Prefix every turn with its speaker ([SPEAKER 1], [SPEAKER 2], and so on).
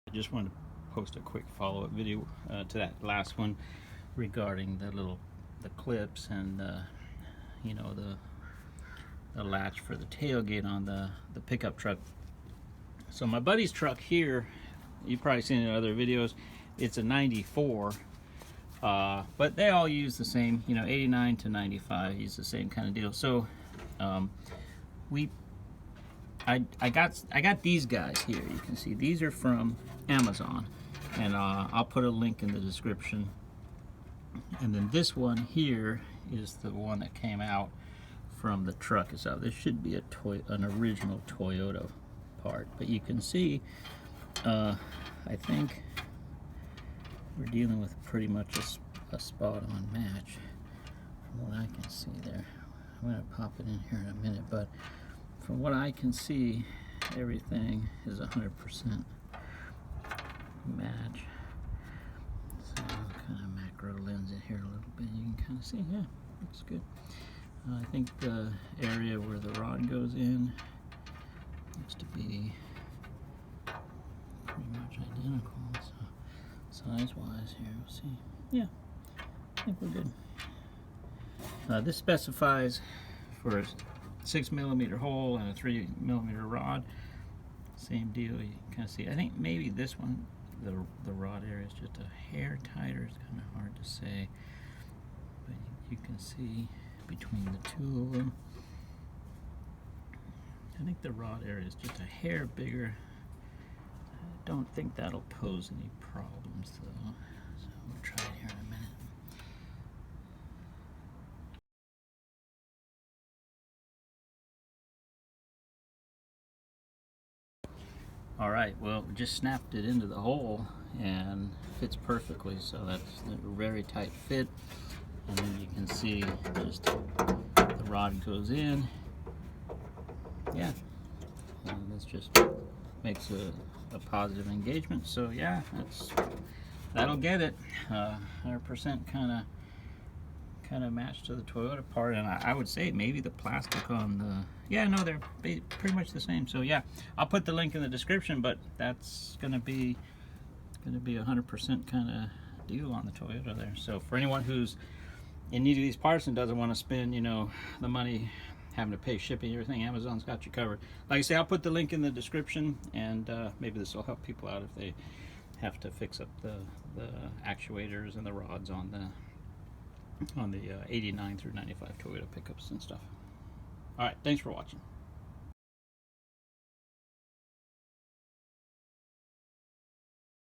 [SPEAKER 1] I just wanted to post a quick follow-up video to that last one regarding the clips and you know the latch for the tailgate on the pickup truck. So my buddy's truck here, you've probably seen it in other videos, it's a 94, but they all use the same, you know, 89 to 95 use the same kind of deal. So I got these guys here. You can see these are from Amazon, and I'll put a link in the description. And then this one here is the one that came out from the truck itself. This should be an original Toyota part, but you can see I think we're dealing with pretty much a spot-on match from what I can see there. I'm going to pop it in here in a minute, but from what I can see, everything is 100% match. So kind of macro lens it here a little bit. You can kind of see, yeah, looks good. I think the area where the rod goes in looks to be pretty much identical. So size-wise here, we'll see. Yeah, I think we're good. This specifies for a 6mm hole and a 3mm rod. Same deal. You can kind of see. I think maybe this one, the rod area is just a hair tighter. It's kind of hard to say, but you can see between the two of them. I think the rod area is just a hair bigger. I don't think that'll pose any problems though. So we'll try it here in a minute. All right, well, we just snapped it into the hole and fits perfectly, so that's a very tight fit. And then you can see just the rod goes in. Yeah, and this just makes a positive engagement. So yeah, that'll get it. 100% kind of match to the Toyota part, and I would say maybe the plastic on the, yeah, no, they're pretty much the same. So yeah, I'll put the link in the description, but that's gonna be 100% kind of deal on the Toyota there. So for anyone who's in need of these parts and doesn't want to spend, you know, the money having to pay shipping and everything, Amazon's got you covered. Like I say, I'll put the link in the description, and maybe this will help people out if they have to fix up the actuators and the rods on the 89 through 95 Toyota pickups and stuff. All right, thanks for watching.